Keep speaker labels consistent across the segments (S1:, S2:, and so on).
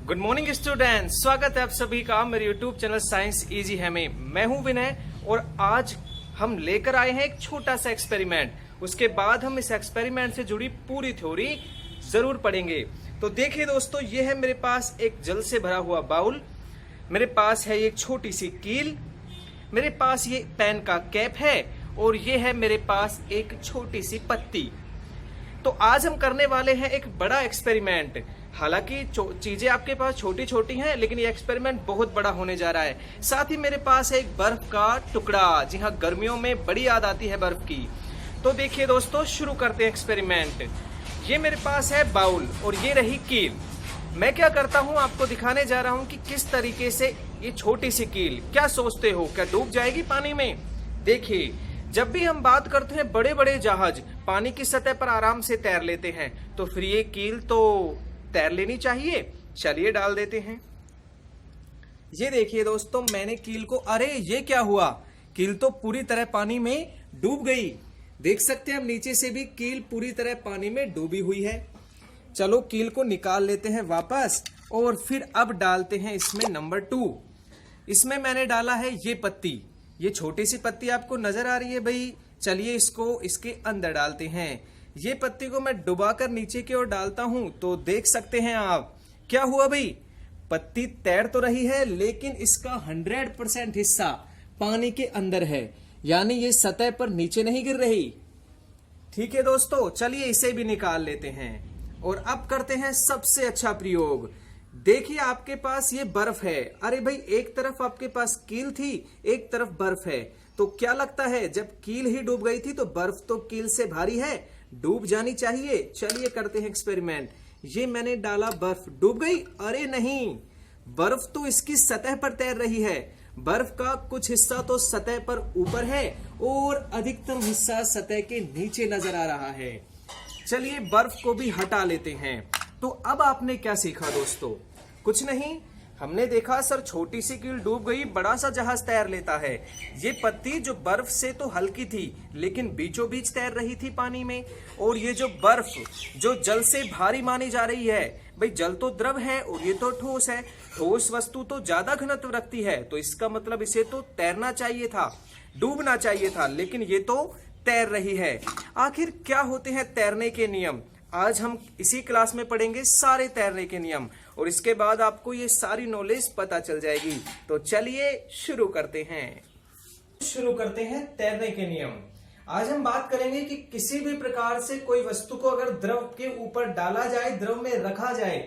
S1: Good morning students, स्वागत है आप सभी का मेरे यूट्यूब चैनल साइंस इजी है में। मैं हूं विनय और आज हम लेकर आए हैं एक छोटा सा एक्सपेरिमेंट। उसके बाद हम इस एक्सपेरिमेंट से जुड़ी पूरी थ्योरी जरूर पढ़ेंगे। तो देखिए दोस्तों, ये है मेरे पास एक जल से भरा हुआ बाउल, मेरे पास है एक छोटी सी कील, मेरे पास ये पेन का कैप है और ये है मेरे पास एक छोटी सी पत्ती। तो आज हम करने वाले हैं एक बड़ा एक्सपेरिमेंट। हालांकि चीजें आपके पास छोटी छोटी हैं, लेकिन ये एक्सपेरिमेंट बहुत बड़ा होने जा रहा है। साथ ही मेरे पास है एक बर्फ का टुकड़ा। जी हाँ, गर्मियों में बड़ी याद आती है बर्फ की। तो देखिए दोस्तों, शुरू करते हैं एक्सपेरिमेंट। ये मेरे पास है बाउल और ये रही कील। मैं क्या करता हूँ, आपको दिखाने जा रहा हूँ कि किस तरीके से ये छोटी सी कील, क्या सोचते हो, क्या डूब जाएगी पानी में? देखिए, जब भी हम बात करते हैं बड़े बड़े जहाज पानी की सतह पर आराम से तैर लेते हैं, तो फिर ये कील तो तैर लेनी चाहिए। चलिए डाल देते हैं। ये देखिए दोस्तों, मैंने कील को, अरे ये क्या हुआ, कील तो पूरी तरह पानी में डूब गई। देख सकते हैं हम नीचे से भी कील पूरी तरह पानी में डूबी हुई है। चलो कील को निकाल लेते हैं वापस और फिर अब डालते हैं इसमें नंबर 2। इसमें मैंने डाला है ये पत्ती। ये छोटी सी पत्ती आपको नजर आ रही है भाई। चलिए इसको इसके अंदर डालते हैं। ये पत्ती को मैं डुबाकर नीचे की ओर डालता हूं तो देख सकते हैं आप क्या हुआ भाई। पत्ती तैर तो रही है, लेकिन इसका 100% हिस्सा पानी के अंदर है, यानी ये सतह पर नीचे नहीं गिर रही। ठीक है दोस्तों, चलिए इसे भी निकाल लेते हैं और अब करते हैं सबसे अच्छा प्रयोग। देखिए आपके पास ये बर्फ है। अरे भाई, एक तरफ आपके पास कील थी, एक तरफ बर्फ है। तो क्या लगता है, जब कील ही डूब गई थी तो बर्फ तो कील से भारी है, डूब जानी चाहिए। चलिए करते हैं एक्सपेरिमेंट। ये मैंने डाला, बर्फ डूब गई? अरे नहीं, बर्फ तो इसकी सतह पर तैर रही है। बर्फ का कुछ हिस्सा तो सतह पर ऊपर है और अधिकतम हिस्सा सतह के नीचे नजर आ रहा है। चलिए बर्फ को भी हटा लेते हैं। तो अब आपने क्या सीखा दोस्तों? कुछ नहीं, हमने देखा सर छोटी सी कील डूब गई, बड़ा सा जहाज तैर लेता है। ये पत्ती जो बर्फ से तो हल्की थी, लेकिन बीचों बीच तैर रही थी पानी में। और ये जो बर्फ जो जल से भारी मानी जा रही है, भाई जल तो द्रव है और ये तो ठोस है। ठोस वस्तु तो ज्यादा घनत्व रखती है, तो इसका मतलब इसे तो तैरना चाहिए था, डूबना चाहिए था, लेकिन ये तो तैर रही है। आखिर क्या होते हैं तैरने के नियम? आज हम इसी क्लास में पढ़ेंगे सारे तैरने के नियम, और इसके बाद आपको ये सारी नॉलेज पता चल जाएगी। तो चलिए शुरू करते हैं तैरने के नियम। आज हम बात करेंगे कि किसी भी प्रकार से कोई वस्तु को अगर द्रव के ऊपर डाला जाए, द्रव में रखा जाए,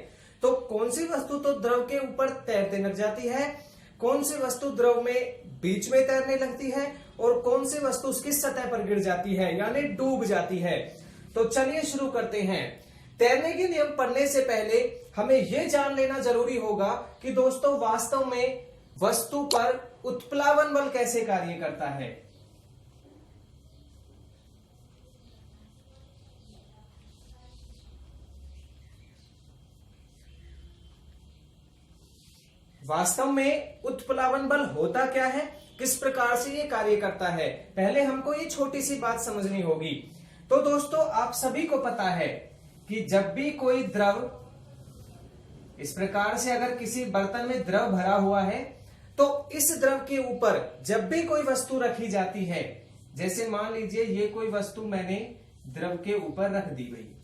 S1: तो कौन सी वस्तु तो द्रव के ऊपर तैरने लग जाती है, कौन सी वस्तु द्रव में बीच में तैरने लगती है, और कौन सी वस्तु उसकी सतह पर गिर जाती है, यानी डूब जाती है। तो चलिए शुरू करते हैं। तैरने के नियम पढ़ने से पहले हमें यह जान लेना जरूरी होगा कि दोस्तों वास्तव में वस्तु पर उत्प्लावन बल कैसे कार्य करता है। वास्तव में उत्प्लावन बल होता क्या है, किस प्रकार से ये कार्य करता है, पहले हमको ये छोटी सी बात समझनी होगी। तो दोस्तों आप सभी को पता है कि जब भी कोई द्रव इस प्रकार से, अगर किसी बर्तन में द्रव भरा हुआ है, तो इस द्रव के ऊपर जब भी कोई वस्तु रखी जाती है, जैसे मान लीजिए ये कोई वस्तु मैंने द्रव के ऊपर रख दी भाई,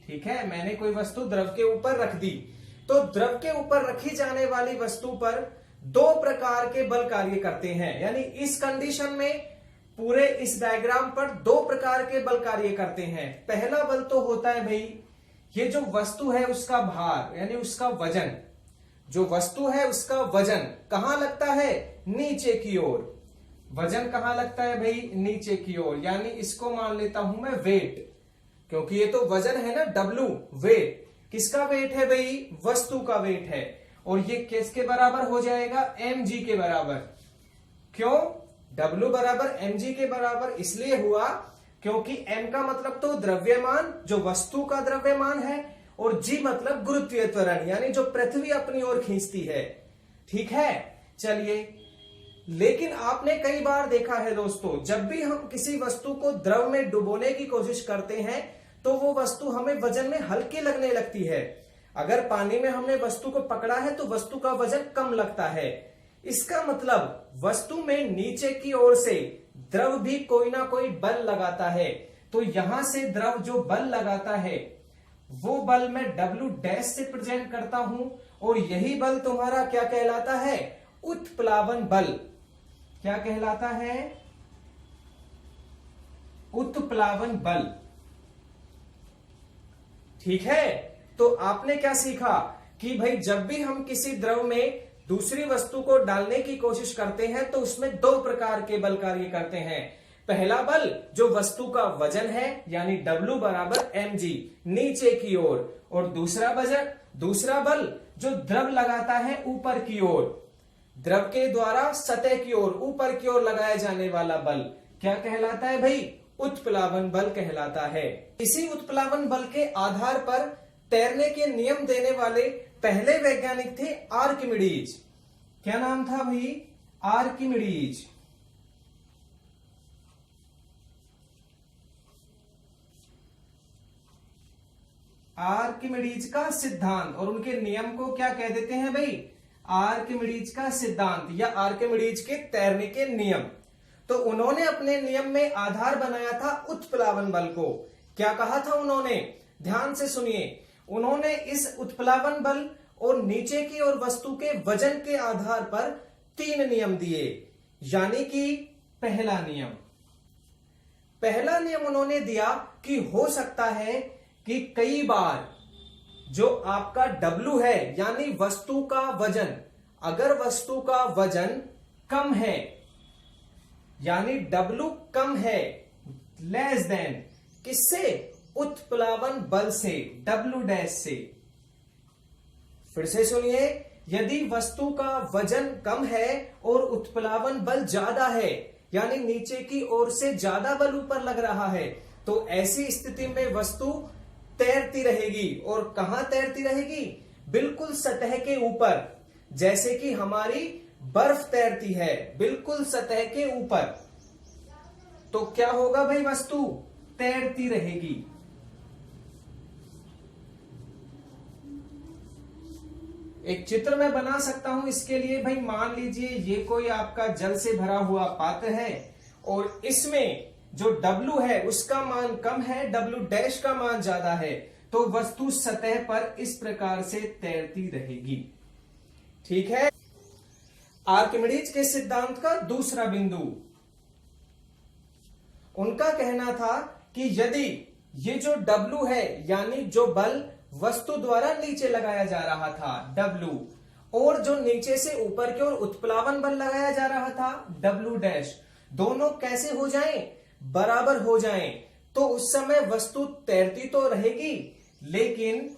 S1: ठीक है, मैंने कोई वस्तु द्रव के ऊपर रख दी, तो द्रव के ऊपर रखी जाने वाली वस्तु पर 2 प्रकार के बल कार्य करते हैं। यानी इस कंडीशन में पूरे इस डायग्राम पर 2 प्रकार के बल कार्य करते हैं। पहला बल तो होता है भाई, ये जो वस्तु है उसका भार, यानी उसका वजन। जो वस्तु है उसका वजन कहां लगता है? नीचे की ओर। वजन कहां लगता है भाई? नीचे की ओर। यानी इसको मान लेता हूं मैं वेट, क्योंकि ये तो वजन है ना, W वेट। किसका वेट है भाई? वस्तु का वेट है। और ये किसके बराबर हो जाएगा? mg के बराबर। क्यों? W बराबर mg के बराबर इसलिए हुआ क्योंकि m का मतलब तो द्रव्यमान, जो वस्तु का द्रव्यमान है, और g मतलब गुरुत्वीय त्वरण, यानी जो पृथ्वी अपनी ओर खींचती है। ठीक है, चलिए। लेकिन आपने कई बार देखा है दोस्तों, जब भी हम किसी वस्तु को द्रव में डुबोने की कोशिश करते हैं, तो वो वस्तु हमें वजन में हल्की लगने लगती है। अगर पानी में हमने वस्तु को पकड़ा है तो वस्तु का वजन कम लगता है। इसका मतलब वस्तु में नीचे की ओर से द्रव भी कोई ना कोई बल लगाता है। तो यहां से द्रव जो बल लगाता है वो बल मैं W डैश से प्रेजेंट करता हूं, और यही बल तुम्हारा क्या कहलाता है? उत्प्लावन बल। क्या कहलाता है? उत्प्लावन बल। ठीक है, तो आपने क्या सीखा कि भाई जब भी हम किसी द्रव में दूसरी वस्तु को डालने की कोशिश करते हैं तो उसमें दो प्रकार के बल कार्य करते हैं। पहला बल जो वस्तु का वजन है यानी W बराबर mg नीचे की ओर, और दूसरा बल जो द्रव लगाता है ऊपर की ओर, द्रव के द्वारा सतह की ओर ऊपर की ओर लगाया जाने वाला बल क्या कहलाता है भाई? उत्प्लावन बल कहलाता है। इसी उत्प्लावन बल के आधार पर तैरने के नियम देने वाले पहले वैज्ञानिक थे आर्किमिडीज। क्या नाम था भाई? आर्किमिडीज। आर्किमिडीज का सिद्धांत, और उनके नियम को क्या कह देते हैं भाई? आर्किमिडीज का सिद्धांत या आर्किमिडीज के तैरने के नियम। तो उन्होंने अपने नियम में आधार बनाया था उत्प्लावन बल को। क्या कहा था उन्होंने? ध्यान से सुनिए। उन्होंने इस उत्प्लावन बल और नीचे की ओर वस्तु के वजन के आधार पर 3 नियम दिए। यानी कि पहला नियम उन्होंने दिया कि हो सकता है कि कई बार जो आपका W है यानी वस्तु का वजन, अगर वस्तु का वजन कम है यानी W कम है, लेस देन किससे? उत्प्लावन बल से, W डैश से। फिर से सुनिए, यदि वस्तु का वजन कम है और उत्प्लावन बल ज्यादा है यानी नीचे की ओर से ज्यादा बल ऊपर लग रहा है, तो ऐसी स्थिति में वस्तु तैरती रहेगी। और कहां तैरती रहेगी? बिल्कुल सतह के ऊपर, जैसे कि हमारी बर्फ तैरती है बिल्कुल सतह के ऊपर। तो क्या होगा भाई? वस्तु तैरती रहेगी। एक चित्र मैं बना सकता हूं इसके लिए। भाई मान लीजिए ये कोई आपका जल से भरा हुआ पात्र है और इसमें जो W है उसका मान कम है, W डैश का मान ज्यादा है, तो वस्तु सतह पर इस प्रकार से तैरती रहेगी। ठीक है। आर्किमिडीज के सिद्धांत का दूसरा बिंदु, उनका कहना था कि यदि ये जो W है यानी जो बल वस्तु द्वारा नीचे लगाया जा रहा था W, और जो नीचे से ऊपर की ओर उत्प्लावन बल लगाया जा रहा था W डैश, दोनों कैसे हो जाएं? बराबर हो जाएं। तो उस समय वस्तु तैरती तो रहेगी, लेकिन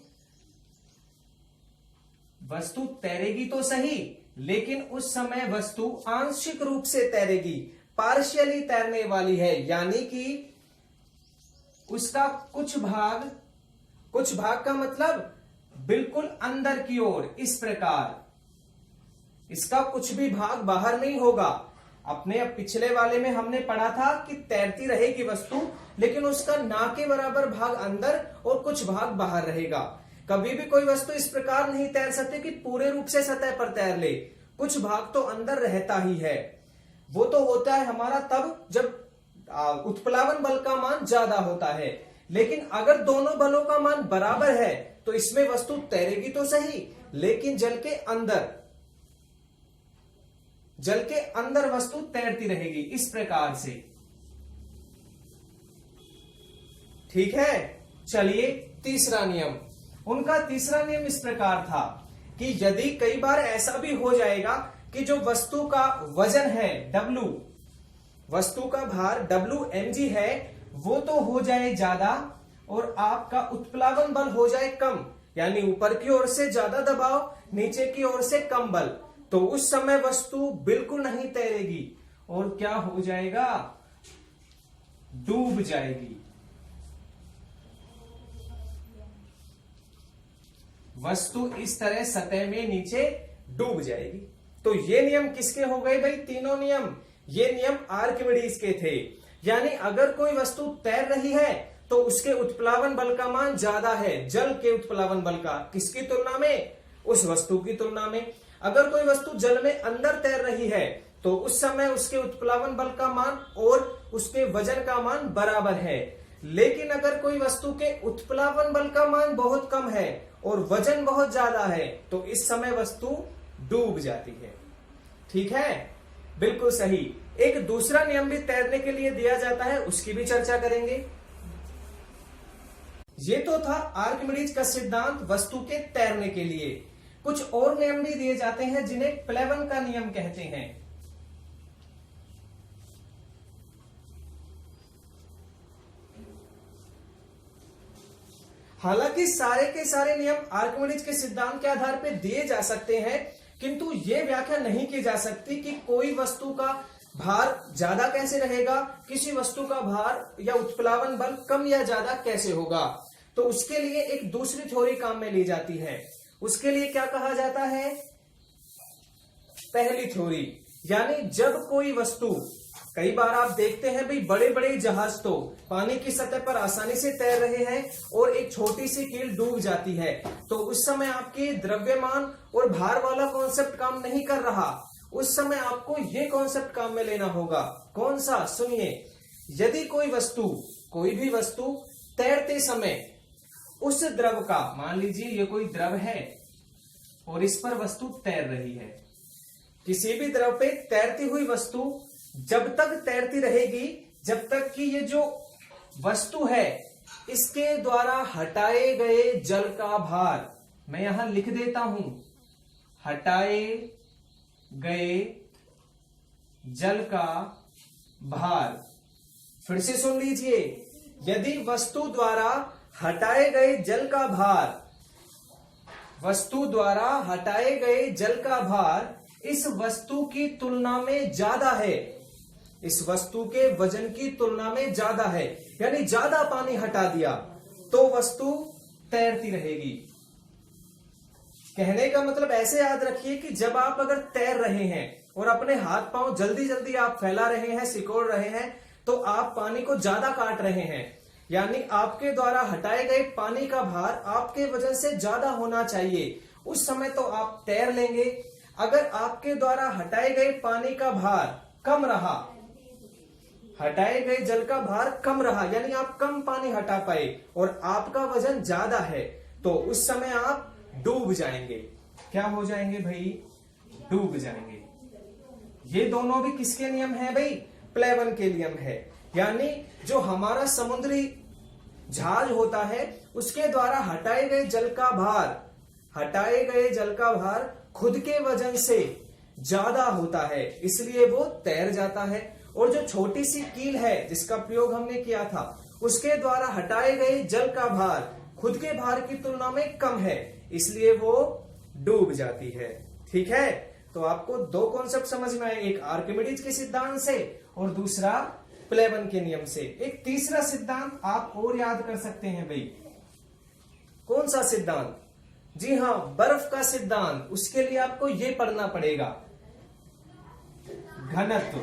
S1: वस्तु तैरेगी तो सही, लेकिन उस समय वस्तु आंशिक रूप से तैरेगी, पार्शियली तैरने वाली है। यानी कि उसका कुछ भाग का मतलब बिल्कुल अंदर की ओर, इस प्रकार इसका कुछ भी भाग बाहर नहीं होगा। अपने अब पिछले वाले में हमने पढ़ा था कि तैरती रहेगी वस्तु, लेकिन उसका ना के बराबर भाग अंदर और कुछ भाग बाहर रहेगा। कभी भी कोई वस्तु इस प्रकार नहीं तैर सकती कि पूरे रूप से सतह पर तैर ले, कुछ भाग तो अंदर रहता ही है। वो तो होता है हमारा तब जब उत्प्लावन बल का मान ज्यादा होता है, लेकिन अगर दोनों बलों का मान बराबर है तो इसमें वस्तु तैरेगी तो सही, लेकिन जल के अंदर वस्तु तैरती रहेगी, इस प्रकार से। ठीक है। चलिए तीसरा नियम, उनका तीसरा नियम इस प्रकार था कि यदि कई बार ऐसा भी हो जाएगा कि जो वस्तु का वजन है W, वस्तु का भार W mg है, वो तो हो जाए ज्यादा और आपका उत्प्लावन बल हो जाए कम, यानी ऊपर की ओर से ज्यादा दबाव, नीचे की ओर से कम बल, तो उस समय वस्तु बिल्कुल नहीं तैरेगी और क्या हो जाएगा? डूब जाएगी। वस्तु इस तरह सतह में नीचे डूब जाएगी। तो ये नियम किसके हो गए भाई? तीनों नियम, ये नियम आर्किमिडीज के थे। यानी अगर कोई वस्तु तैर रही है तो उसके उत्प्लावन बल का मान ज्यादा है जल के उत्प्लावन बल का। किसकी तुलना में? उस वस्तु की तुलना में। अगर कोई वस्तु जल में अंदर तैर रही है तो उस समय उसके उत्प्लावन बल का मान और उसके वजन का मान बराबर है। लेकिन अगर कोई वस्तु के उत्प्लावन बल का मान बहुत कम है और वजन बहुत ज्यादा है तो इस समय वस्तु डूब जाती है। ठीक है, बिल्कुल सही। एक दूसरा नियम भी तैरने के लिए दिया जाता है, उसकी भी चर्चा करेंगे। ये तो था आर्किमिडीज का सिद्धांत वस्तु के तैरने के लिए। कुछ और नियम भी दिए जाते हैं जिन्हें प्लेवन का नियम कहते हैं। हालांकि सारे के सारे नियम आर्किमिडीज के सिद्धांत के आधार पर दिए जा सकते हैं, किंतु यह व्याख्या नहीं की जा सकती कि कोई वस्तु का भार ज्यादा कैसे रहेगा, किसी वस्तु का भार या उत्प्लावन बल कम या ज्यादा कैसे होगा। तो उसके लिए एक दूसरी थ्योरी काम में ली जाती है। उसके लिए क्या कहा जाता है? पहली थ्योरी। यानी जब कोई वस्तु, कई बार आप देखते हैं भाई बड़े बड़े जहाज तो पानी की सतह पर आसानी से तैर रहे हैं और एक छोटी सी कील डूब जाती है, तो उस समय आपके द्रव्यमान और भार वाला कॉन्सेप्ट काम नहीं कर रहा। उस समय आपको ये कॉन्सेप्ट काम में लेना होगा। कौन सा? सुनिए, यदि कोई भी वस्तु तैरते समय उस द्रव का, मान लीजिए ये कोई द्रव है और इस पर वस्तु तैर रही है, किसी भी द्रव पे तैरती हुई वस्तु जब तक तैरती रहेगी जब तक कि ये जो वस्तु है इसके द्वारा हटाए गए जल का भार, मैं यहां लिख देता हूं, हटाए गए जल का भार। फिर से सुन लीजिए, यदि वस्तु द्वारा हटाए गए जल का भार, वस्तु द्वारा हटाए गए जल का भार इस वस्तु की तुलना में ज्यादा है, इस वस्तु के वजन की तुलना में ज्यादा है, यानी ज्यादा पानी हटा दिया, तो वस्तु तैरती रहेगी। कहने का मतलब ऐसे याद रखिए कि जब आप अगर तैर रहे हैं और अपने हाथ पांव जल्दी जल्दी आप फैला रहे हैं, सिकोड़ रहे हैं, तो आप पानी को ज्यादा काट रहे हैं, यानी आपके द्वारा हटाए गए पानी का भार आपके वजन से ज्यादा होना चाहिए। उस समय तो आप तैर लेंगे। अगर आपके द्वारा हटाए गए पानी का भार कम रहा, हटाए गए जल का भार कम रहा, यानी आप कम पानी हटा पाए और आपका वजन ज्यादा है, तो उस समय आप डूब जाएंगे। क्या हो जाएंगे भाई? डूब जाएंगे। ये दोनों भी किसके नियम है भाई? प्लेवन के नियम है। यानी जो हमारा समुद्री जहाज होता है उसके द्वारा हटाए गए जल का भार खुद के वजन से ज्यादा होता है, इसलिए वो तैर जाता है। और जो छोटी सी कील है जिसका प्रयोग हमने किया था, उसके द्वारा हटाए गए जल का भार खुद के भार की तुलना में कम है, इसलिए वो डूब जाती है। ठीक है, तो आपको दो कॉन्सेप्ट समझ में आए, एक आर्किमिडीज के सिद्धांत से और दूसरा प्लेवन के नियम से। एक तीसरा सिद्धांत आप और याद कर सकते हैं भाई। कौन सा सिद्धांत? जी हां, बर्फ का सिद्धांत। उसके लिए आपको यह पढ़ना पड़ेगा, घनत्व।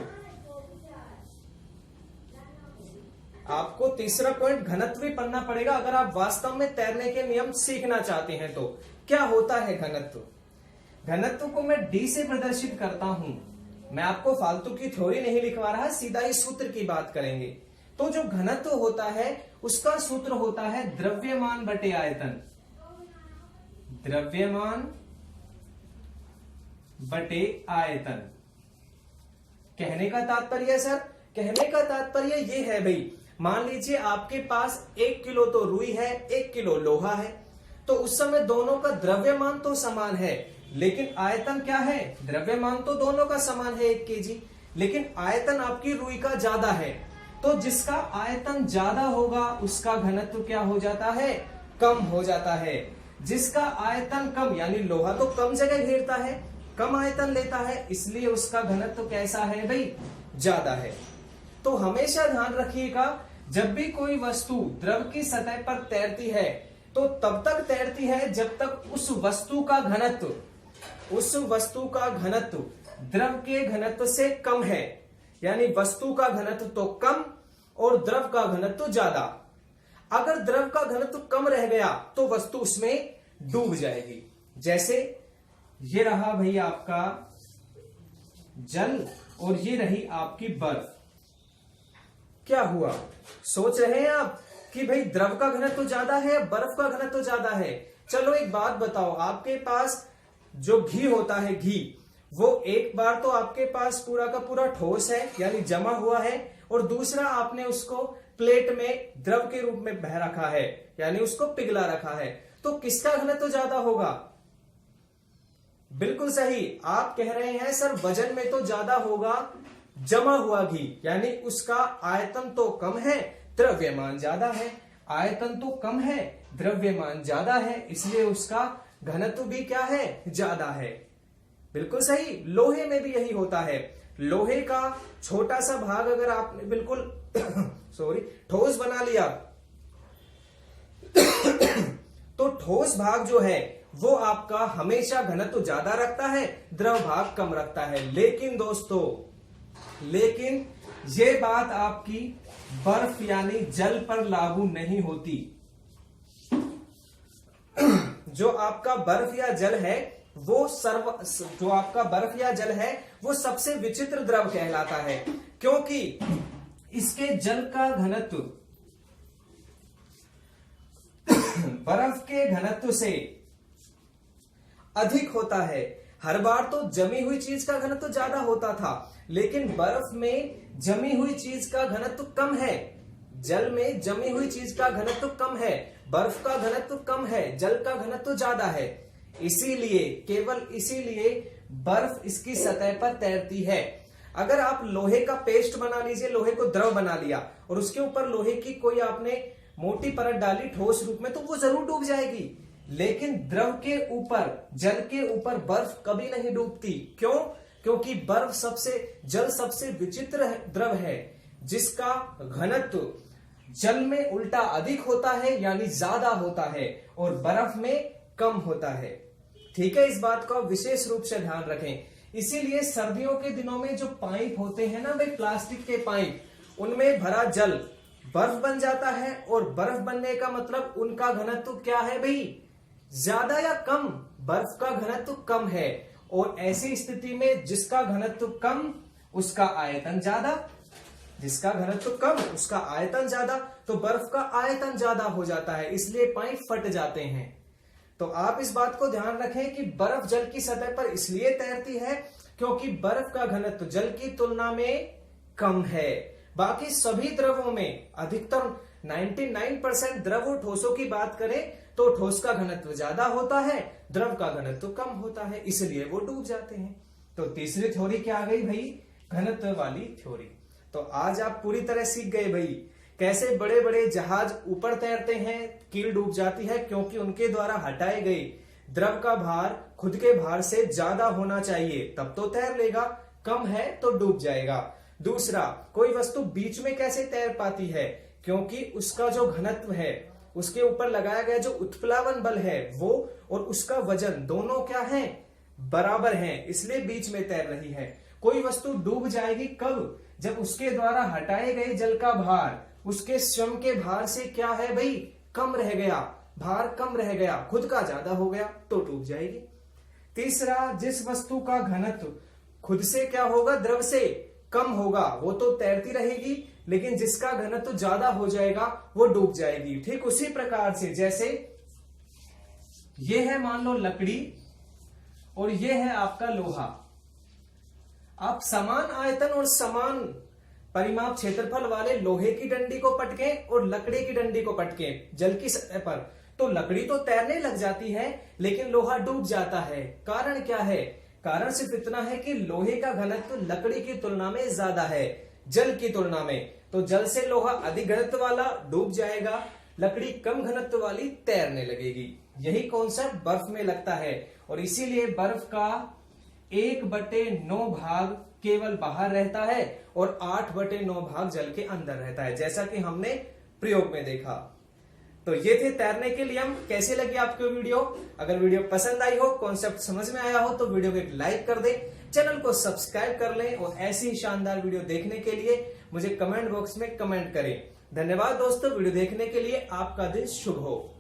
S1: आपको तीसरा पॉइंट घनत्व भी पढ़ना पड़ेगा अगर आप वास्तव में तैरने के नियम सीखना चाहते हैं। तो क्या होता है घनत्व? घनत्व को मैं डी से प्रदर्शित करता हूं। मैं आपको फालतू की थ्योरी नहीं लिखवा रहा, सीधा ही सूत्र की बात करेंगे। तो जो घनत्व होता है उसका सूत्र होता है द्रव्यमान बटे आयतन। द्रव्यमान बटे आयतन। कहने का तात्पर्य सर, कहने का तात्पर्य ये है भाई, मान लीजिए आपके पास 1 किलो तो रुई है, 1 किलो लोहा है, तो उस समय दोनों का द्रव्यमान तो समान है, लेकिन आयतन क्या है? द्रव्यमान तो दोनों का समान है 1 केजी, लेकिन आयतन आपकी रुई का ज्यादा है। तो जिसका आयतन ज्यादा होगा उसका घनत्व क्या हो जाता है? कम हो जाता है। जिसका आयतन कम, यानी लोहा तो कम जगह घेरता है, कम आयतन लेता है, इसलिए उसका घनत्व कैसा है भाई? ज्यादा है। तो हमेशा ध्यान रखिएगा, जब भी कोई वस्तु द्रव की सतह पर तैरती है तो तब तक तैरती है जब तक उस वस्तु का घनत्व द्रव के घनत्व से कम है। यानी वस्तु का घनत्व तो कम और द्रव का घनत्व ज्यादा। अगर द्रव का घनत्व कम रह गया तो वस्तु उसमें डूब जाएगी। जैसे ये रहा भाई आपका जल और ये रही आपकी बर्फ। क्या हुआ, सोच रहे हैं आप कि भाई द्रव का घनत्व ज्यादा है, बर्फ का घनत्व ज्यादा है। चलो एक बात बताओ, आपके पास जो घी होता है, घी, वो एक बार तो आपके पास पूरा का पूरा ठोस है यानी जमा हुआ है, और दूसरा आपने उसको प्लेट में द्रव के रूप में बह रखा है यानी उसको पिघला रखा है। तो किसका घनत्व ज्यादा होगा? बिल्कुल सही, आप कह रहे हैं सर वजन में तो ज्यादा होगा जमा हुआ घी, यानी उसका आयतन तो कम है, द्रव्यमान ज्यादा है। आयतन तो कम है, द्रव्यमान ज्यादा है, इसलिए उसका घनत्व भी क्या है? ज्यादा है। बिल्कुल सही, लोहे में भी यही होता है। लोहे का छोटा सा भाग अगर आपने बिल्कुल सॉरी ठोस बना लिया तो ठोस भाग जो है वो आपका हमेशा घनत्व ज्यादा रखता है, द्रव भाग कम रखता है। लेकिन दोस्तों, लेकिन ये बात आपकी बर्फ यानी जल पर लागू नहीं होती। जो आपका बर्फ या जल है वो जो आपका बर्फ या जल है वो सबसे विचित्र द्रव कहलाता है, क्योंकि इसके जल का घनत्व बर्फ के घनत्व से अधिक होता है। हर बार तो जमी हुई चीज का घनत्व ज्यादा होता था, लेकिन बर्फ में जमी हुई चीज का घनत्व कम है, जल में जमी हुई चीज का घनत्व कम है, बर्फ का घनत्व कम है, जल का घनत्व ज्यादा है। इसीलिए, केवल इसीलिए बर्फ इसकी सतह पर तैरती है। अगर आप लोहे का पेस्ट बना लीजिए, लोहे को द्रव बना लिया और उसके ऊपर लोहे की कोई आपने मोटी परत डाली ठोस रूप में, तो वो जरूर डूब जाएगी। लेकिन द्रव के ऊपर, जल के ऊपर बर्फ कभी नहीं डूबती। क्यों? क्योंकि जल सबसे विचित्र द्रव है जिसका घनत्व जल में उल्टा अधिक होता है यानी ज्यादा होता है, और बर्फ में कम होता है। ठीक है, इस बात का विशेष रूप से ध्यान रखें। इसीलिए सर्दियों के दिनों में जो पाइप होते हैं ना भाई, प्लास्टिक के पाइप, उनमें भरा जल बर्फ बन जाता है, और बर्फ बनने का मतलब उनका घनत्व क्या है भाई? ज्यादा या कम? बर्फ का घनत्व कम है, और ऐसी स्थिति में जिसका घनत्व कम उसका आयतन ज्यादा, जिसका घनत्व कम उसका आयतन ज्यादा, तो बर्फ का आयतन ज्यादा हो जाता है, इसलिए पाइप फट जाते हैं। तो आप इस बात को ध्यान रखें कि बर्फ जल की सतह पर इसलिए तैरती है क्योंकि बर्फ का घनत्व जल की तुलना में कम है। बाकी सभी द्रवों में अधिकतर 99% द्रव और ठोसों की बात करें तो ठोस का घनत्व ज्यादा होता है, द्रव का घनत्व कम होता है, इसलिए वो डूब जाते हैं। तो तीसरी थ्योरी क्या आ गई भाई? घनत्व वाली थ्योरी। तो आज आप पूरी तरह सीख गए भाई कैसे बड़े बड़े जहाज ऊपर तैरते हैं, कील डूब जाती है क्योंकि उनके द्वारा हटाए गए द्रव का भार खुद के भार से ज्यादा होना चाहिए, तब तो तैर लेगा, कम है तो डूब जाएगा। दूसरा, कोई वस्तु बीच में कैसे तैर पाती है? क्योंकि उसका जो घनत्व है, उसके ऊपर लगाया गया जो उत्प्लावन बल है वो और उसका वजन दोनों क्या है? बराबर हैं, इसलिए बीच में तैर रही है। कोई वस्तु डूब जाएगी कब? जब उसके द्वारा हटाए गए जल का भार उसके स्वयं के भार से क्या है भाई? कम रह गया, भार कम रह गया, खुद का ज्यादा हो गया तो डूब जाएगी। तीसरा, जिस वस्तु का घनत्व खुद से क्या होगा? द्रव से कम होगा, वो तो तैरती रहेगी, लेकिन जिसका घनत्व ज्यादा हो जाएगा वो डूब जाएगी। ठीक उसी प्रकार से जैसे ये है मान लो लकड़ी और ये है आपका लोहा। आप समान आयतन और समान परिमाप क्षेत्रफल वाले लोहे की डंडी को पटकें और लकड़ी की डंडी को पटकें जल की सतह पर, तो लकड़ी तो तैरने लग जाती है लेकिन लोहा डूब जाता है। कारण क्या है? कारण सिर्फ इतना है कि लोहे का घनत्व लकड़ी की तुलना में ज्यादा है जल की तुलना में, तो जल से लोहा अधिक घनत्व वाला डूब जाएगा, लकड़ी कम घनत्व वाली तैरने लगेगी। यही कॉन्सेप्ट बर्फ में लगता है, और इसीलिए बर्फ का 1/9 भाग केवल बाहर रहता है और 8/9 भाग जल के अंदर रहता है, जैसा कि हमने प्रयोग में देखा। तो ये थे तैरने के नियम। कैसे लगी आपको वीडियो? अगर वीडियो पसंद आई हो, कॉन्सेप्ट समझ में आया हो, तो वीडियो को एक लाइक कर दें, चैनल को सब्सक्राइब कर लें, और ऐसी ही शानदार वीडियो देखने के लिए मुझे कमेंट बॉक्स में कमेंट करें। धन्यवाद दोस्तों, वीडियो देखने के लिए। आपका दिन शुभ हो।